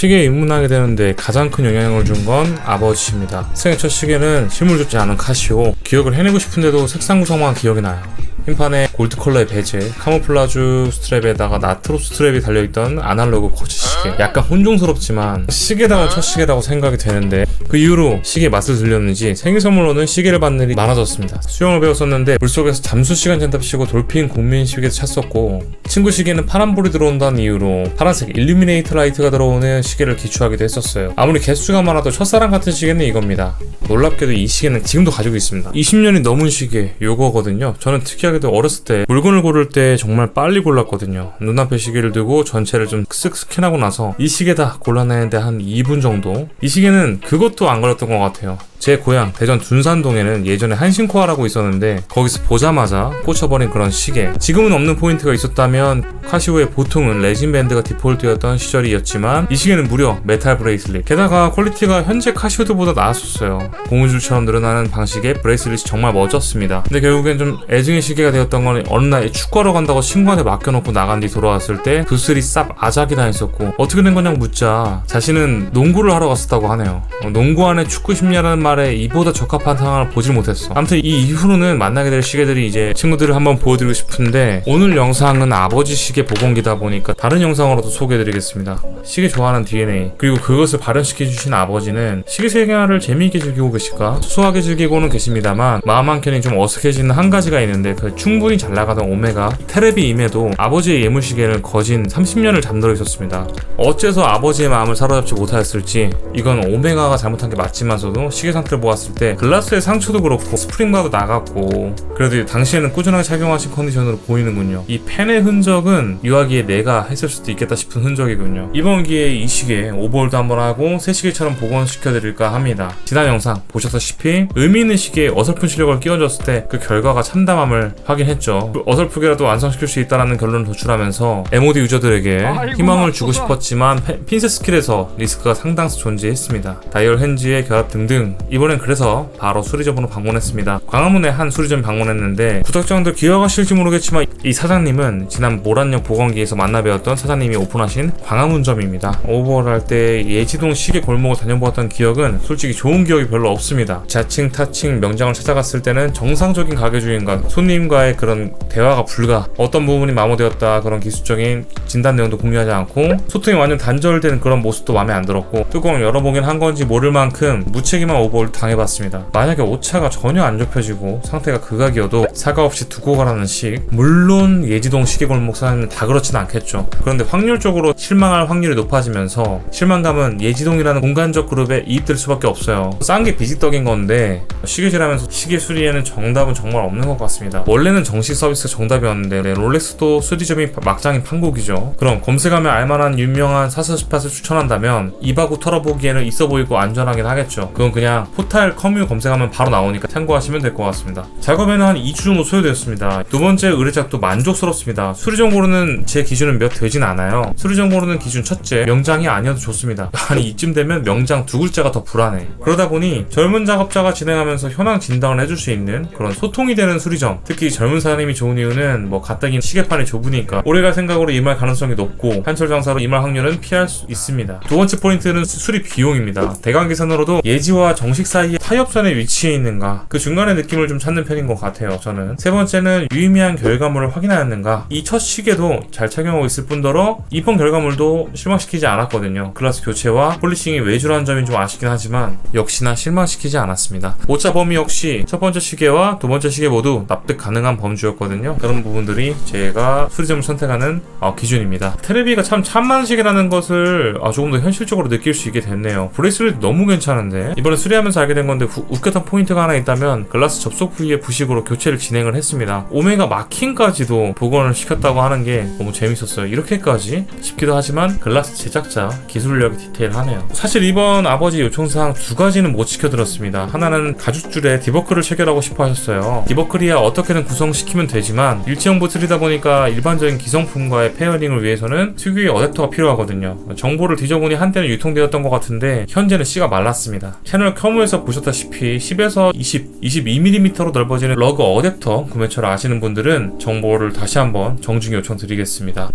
시계에 입문하게 되는데 가장 큰 영향을 준 건 아버지입니다. 생애 첫 시계는 실물 좋지 않은 카시오. 기억을 해내고 싶은데도 색상 구성만 기억이 나요. 흰판에 골드 컬러의 베젤, 카모플라주 스트랩에다가 나트로스 스트랩이 달려있던 아날로그 쿼츠 시계. 약간 혼종스럽지만 시계다운 첫 시계라고 생각이 되는데, 그 이후로 시계 맛을 들렸는지 생일 선물로는 시계를 받는 일이 많아졌습니다. 수영을 배웠었는데 물속에서 잠수 시간 젠답시고 돌핀 국민 시계도 찼었고, 친구 시계는 파란불이 들어온다는 이유로 파란색 일루미네이터 라이트가 들어오는 시계를 기추하기도 했었어요. 아무리 개수가 많아도 첫사랑 같은 시계는 이겁니다. 놀랍게도 이 시계는 지금도 가지고 있습니다. 20년이 넘은 시계 요거거든요. 저는 특이하게도 어렸을 때 물건을 고를 때 정말 빨리 골랐거든요. 눈앞에 시계를 두고 전체를 좀 쓱 스캔하고 나서 이 시계다 골라내는데 한 2분 정도. 이 시계는 그것도 안 걸렸던 것 같아요. 제 고향 대전 둔산동에는 예전에 한신코아라고 있었는데 거기서 보자마자 꽂혀버린 그런 시계. 지금은 없는 포인트가 있었다면 카시오의 보통은 레진 밴드가 디폴트였던 시절이었지만 이 시계는 무려 메탈 브레이슬릿. 게다가 퀄리티가 현재 카시오드보다 나았었어요. 고무줄처럼 늘어나는 방식의 브레이슬릿이 정말 멋졌습니다. 근데 결국엔 좀 애증의 시계가 되었던 건 어느 날 축구하러 간다고 친구한테 맡겨놓고 나간 뒤 돌아왔을 때 구슬이 쌉 아작이 나 있었고, 어떻게 된 거냐고 묻자 자신은 농구를 하러 갔었다고 하네요. 농구 안에 축구 심리라는 말에 이보다 적합한 상황을 보질 못했어. 아무튼 이 이후로는 만나게 될 시계들이 이제 친구들을 한번 보여드리고 싶은데, 오늘 영상은 아버지 시계 복원기다 보니까 다른 영상으로도 소개해드리겠습니다. 시계 좋아하는 DNA, 그리고 그것을 발현시켜주신 아버지는 시계 생활을 재미있게 즐기고 계실까? 소소하게 즐기고는 계십니다만 마음 한켠이 좀 어색해지는 한 가지가 있는데, 그 충분히 잘 나가던 오메가 테레비 임에도 아버지의 예물시계를 거진 30년을 잠들어 있었습니다. 어째서 아버지의 마음을 사로잡지 못하였을지, 이건 오메가가 잘못한 게 맞지만서도 시계 상태를 보았을 때 글라스의 상처도 그렇고 스프링바도 나갔고, 그래도 당시에는 꾸준하게 착용하신 컨디션으로 보이는군요. 이 펜의 흔적은 유아기에 내가 했을 수도 있겠다 싶은 흔적이군요. 이번 기회에 이 시계 오버홀도 한번 하고 새 시계처럼 복원시켜드릴까 합니다. 지난 영상 보셨다시피 의미있는 시계에 어설픈 실력을 끼얹었을 때 그 결과가 참담함을 확인했죠. 어설프게라도 완성시킬 수 있다는 결론을 도출하면서 MOD 유저들에게 희망을 주고 싶었지만 핀셋 스킬에서 리스크가 상당수 존재했습니다. 다이얼 핸즈의 결합 등등. 이번엔 그래서 바로 수리점으로 방문했습니다. 광화문의 한 수리점 방문했는데, 구독자분들 기억하실지 모르겠지만 이 사장님은 지난 모란역 복원기에서 만나뵈었던 사장님이 오픈하신 광화문점입니다. 오버홀할 때 예지동 시계 골목을 다녀보았던 기억은 솔직히 좋은 기억이 별로 없습니다. 자칭 타칭 명장을 찾아갔을 때는 정상적인 가게주인과 손님과의 그런 대화가 불가, 어떤 부분이 마모되었다 그런 기술적인 진단 내용도 공유하지 않고 소통이 완전 단절된 그런 모습도 마음에 안 들었고, 뚜껑을 열어보긴 한 건지 모를 만큼 무책임한 오버홀 당해봤습니다. 만약에 오차가 전혀 안 좁혀지고 상태가 극악이어도 사과 없이 두고 가라는 식. 물론 예지동 시계골목 사장님은 다 그렇진 않겠죠. 그런데 확률적으로 실망할 확률이 높아지면서 실망감은 예지동이라는 공간적 그룹에 이입될 수밖에 없어요. 싼 게 비지떡인 건데 시계질하면서 시계 수리에는 정답은 정말 없는 것 같습니다. 원래는 정식 서비스가 정답이었는데 롤렉스도 수리점이 막장인 판국이죠. 그럼 검색하면 알만한 유명한 사서스팟을 추천한다면 입하고 털어보기에는 있어 보이고 안전하긴 하겠죠. 그건 그냥 포탈 커뮤 검색하면 바로 나오니까 참고하시면 될 것 같습니다. 작업에는 한 2주 정도 소요되었습니다. 두 번째 의뢰작도 만족스럽습니다. 수리점 고르는 제 기준은 몇 되진 않아요. 수리점 고르는 기준 첫째, 명장이 아니어도 좋습니다. 아니 이쯤 되면 명장 두 글자가 더 불안해. 그러다 보니 젊은 작업자가 진행하면서 현황 진단을 해줄 수 있는 그런 소통이 되는 수리점, 특히 젊은 사장님이 좋은 이유는 뭐 가뜩이 시계판이 좁으니까 오래갈 생각으로 임할 가능성이 높고 한철 장사로 임할 확률은 피할 수 있습니다. 두 번째 포인트는 수리 비용입니다. 대강기선으로도 예지와 정식 사이에 타협선에 위치해 있는가, 그 중간의 느낌을 좀 찾는 편인 것 같아요. 저는 세 번째는 유의미한 결과물을 확인하였는가. 이 첫 시계도 잘 착용하고 있을 뿐더러 이번 결과물도 실망시키지 않았거든요. 글라스 교체와 폴리싱이 외주라는 점이 좀 아쉽긴 하지만 역시나 실망시키지 않았습니다. 오차 범위 역시 첫 번째 시계와 두 번째 시계 모두 납득 가능한 범주였거든요. 그런 부분들이 제가 수리점을 선택하는 기준입니다. 테레비가 참 참만 시계라는 것을 조금 더 현실적으로 느낄 수 있게 됐네요. 브레이슬릿 너무 괜찮은데, 이번에 수리하면서 알게 된 건데 웃겼던 포인트가 하나 있다면 글라스 접속 부위의 부식으로 교체를 진행을 했습니다. 오메가 마킹까지도 복원을 시켰다고 하는 게 너무 재밌었어요. 이렇게까지 싶기도 하지만 글라스 제작자 기술력이 디테일하네요. 사실 이번 아버지 요청사항 두 가지는 못 지켜들었습니다. 하나는 가죽줄에 디버클을 체결하고 싶어 하셨어요. 디버클이야 어떻게든 구성시키면 되지만 일체형 보틀이다 보니까 일반적인 기성품과의 페어링을 위해서는 특유의 어댑터가 필요하거든요. 정보를 뒤져보니 한때는 유통되었던 것 같은데 현재는 씨가 말랐습니다. 채널 서무에서 보셨다시피 10에서 22mm로 넓어지는 러그 어댑터 구매처를 아시는 분들은 정보를 다시 한번 정중히 요청드리겠습니다.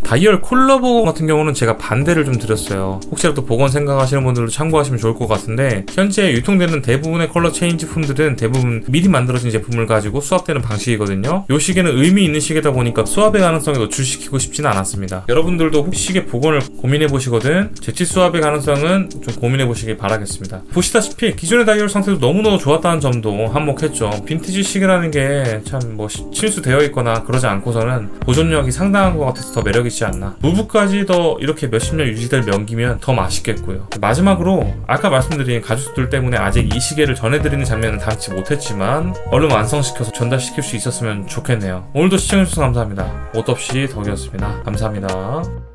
다이얼 콜러 보건 같은 경우는 제가 반대를 좀 드렸어요. 혹시라도 보건 생각하시는 분들도 참고하시면 좋을 것 같은데, 현재 유통되는 대부분의 컬러 체인지품들은 대부분 미리 만들어진 제품을 가지고 수압되는 방식이거든요. 이 시계는 의미 있는 시계다 보니까 수압의 가능성에 노출시키고 싶지는 않았습니다. 여러분들도 혹시 시계 복원을 고민해 보시거든 재치 수압의 가능성은 좀 고민해 보시길 바라겠습니다. 보시다시피 기존의 다이얼 상태도 너무너무 좋았다는 점도 한몫했죠. 빈티지 시계라는 게 참 뭐 실수되어 있거나 그러지 않고서는 보존력이 상당한 것 같아서 더 매력있지 않나. 무브까지 더 이렇게 몇십 년 유지될 명기면 더 맛있겠고요. 마지막으로 아까 말씀드린 가족들 때문에 아직 이 시계를 전해드리는 장면은 담지 못했지만 얼른 완성시켜서 전달시킬 수 있었으면 좋겠네요. 오늘도 시청해주셔서 감사합니다. 옷 없이 덕이었습니다. 감사합니다.